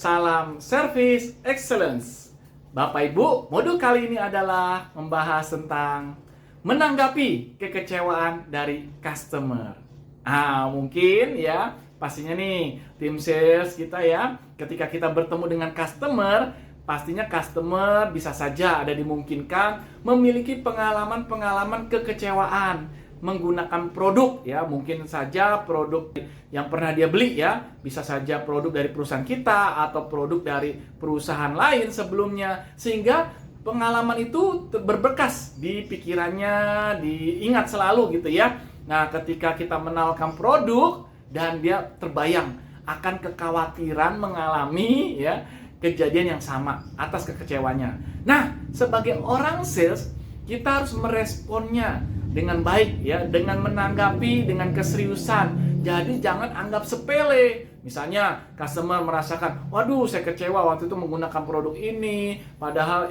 salam service excellence. Bapak Ibu, modul kali ini adalah membahas tentang menanggapi kekecewaan dari customer. Mungkin ya, pastinya nih tim sales kita ya, ketika kita bertemu dengan customer, pastinya customer bisa saja ada dimungkinkan memiliki pengalaman-pengalaman kekecewaan menggunakan produk ya, mungkin saja produk yang pernah dia beli ya, bisa saja produk dari perusahaan kita atau produk dari perusahaan lain sebelumnya, sehingga pengalaman itu berbekas di pikirannya, diingat selalu gitu ya. Nah, ketika kita menawarkan produk dan dia terbayang akan kekhawatiran mengalami ya kejadian yang sama atas kekecewanya. Nah, sebagai orang sales, kita harus meresponnya dengan baik ya, dengan menanggapi dengan keseriusan. Jadi jangan anggap sepele. Misalnya customer merasakan, waduh saya kecewa waktu itu menggunakan produk ini, padahal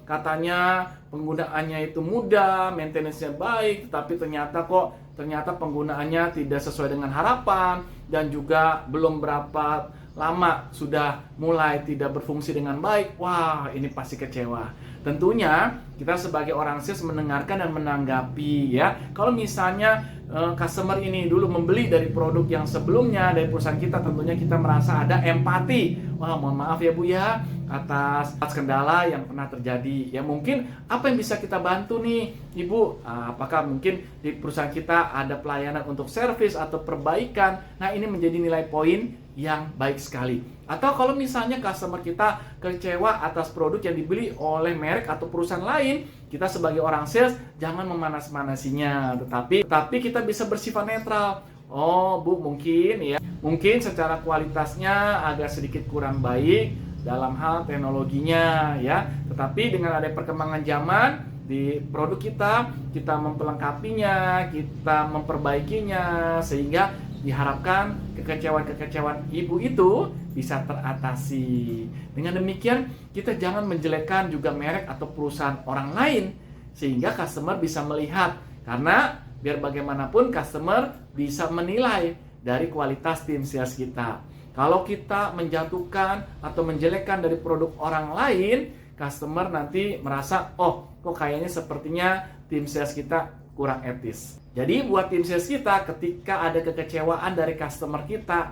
katanya penggunaannya itu mudah, maintenance-nya baik, tapi ternyata penggunaannya tidak sesuai dengan harapan, dan juga belum berapa lama sudah mulai tidak berfungsi dengan baik. Wah, ini pasti kecewa. Tentunya kita sebagai orang sales mendengarkan dan menanggapi ya. Kalau misalnya customer ini dulu membeli dari produk yang sebelumnya dari perusahaan kita, tentunya kita merasa ada empati. Wah, mohon maaf ya Bu ya atas kendala yang pernah terjadi. Ya mungkin apa yang bisa kita bantu nih Ibu? Apakah mungkin di perusahaan kita ada pelayanan untuk servis atau perbaikan? Nah, ini menjadi nilai poin yang baik sekali. Atau kalau misalnya customer kita kecewa atas produk yang dibeli oleh merek atau perusahaan lain, kita sebagai orang sales jangan memanas-manasinya, tetapi kita bisa bersifat netral. Oh Bu, mungkin secara kualitasnya agak sedikit kurang baik dalam hal teknologinya ya, tetapi dengan ada perkembangan zaman di produk kita mempelengkapinya, kita memperbaikinya, sehingga diharapkan kekecewaan Ibu itu bisa teratasi. Dengan demikian, kita jangan menjelekkan juga merek atau perusahaan orang lain, sehingga customer bisa melihat. Karena biar bagaimanapun customer bisa menilai dari kualitas tim sales kita. Kalau kita menjatuhkan atau menjelekkan dari produk orang lain, customer nanti merasa, oh kok kayaknya sepertinya tim sales kita kurang etis. Jadi buat tim sales kita, ketika ada kekecewaan dari customer kita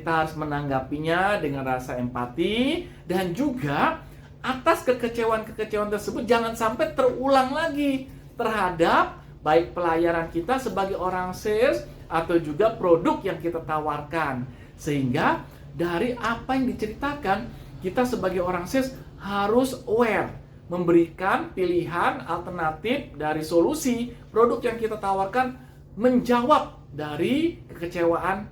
harus menanggapinya dengan rasa empati, dan juga atas kekecewaan tersebut jangan sampai terulang lagi terhadap baik pelayanan kita sebagai orang sales atau juga produk yang kita tawarkan. Sehingga dari apa yang diceritakan, kita sebagai orang sales harus aware, memberikan pilihan alternatif dari solusi produk yang kita tawarkan menjawab dari kekecewaan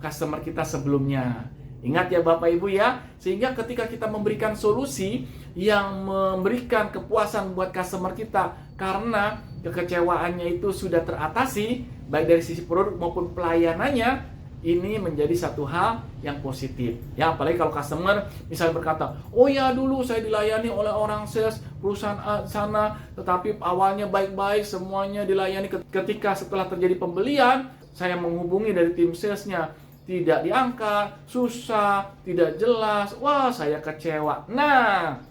customer kita sebelumnya. Ingat ya Bapak Ibu ya, sehingga ketika kita memberikan solusi yang memberikan kepuasan buat customer kita karena kekecewaannya itu sudah teratasi, baik dari sisi produk maupun pelayanannya, ini menjadi satu hal yang positif. Ya, apalagi kalau customer misalnya berkata, oh ya dulu saya dilayani oleh orang sales perusahaan sana, tetapi awalnya baik-baik, semuanya dilayani. Ketika setelah terjadi pembelian, saya menghubungi dari tim salesnya, tidak diangkat, susah, tidak jelas, wah saya kecewa. Nah,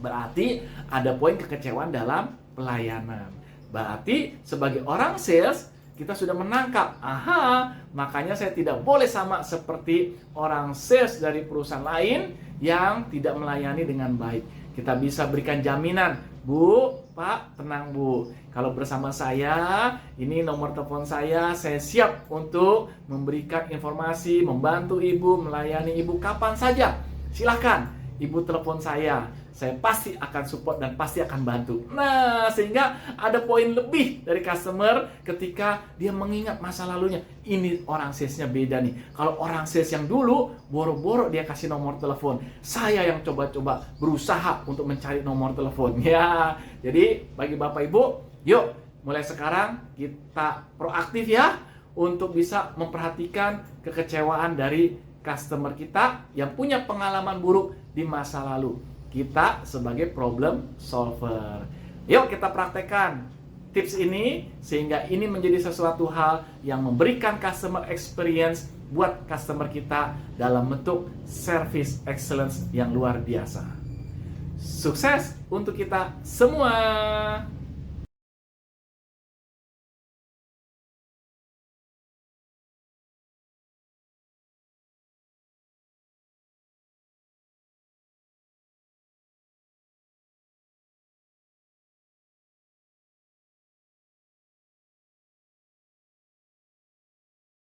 berarti ada poin kekecewaan dalam pelayanan. Berarti sebagai orang sales, kita sudah menangkap, makanya saya tidak boleh sama seperti orang sales dari perusahaan lain yang tidak melayani dengan baik. Kita bisa berikan jaminan, Bu, Pak, tenang Bu, kalau bersama saya, ini nomor telepon saya siap untuk memberikan informasi, membantu Ibu, melayani Ibu kapan saja. Silahkan, Ibu telepon saya pasti akan support dan pasti akan bantu. Nah, sehingga ada poin lebih dari customer ketika dia mengingat masa lalunya. Ini orang salesnya beda nih. Kalau orang sales yang dulu, boro-boro dia kasih nomor telepon. Saya yang coba-coba berusaha untuk mencari nomor telepon. Ya, jadi bagi Bapak Ibu, yuk mulai sekarang kita proaktif ya untuk bisa memperhatikan kekecewaan dari customer kita yang punya pengalaman buruk di masa lalu. Kita sebagai problem solver. Yuk kita praktekkan tips ini sehingga ini menjadi sesuatu hal yang memberikan customer experience buat customer kita dalam bentuk service excellence yang luar biasa. Sukses untuk kita semua!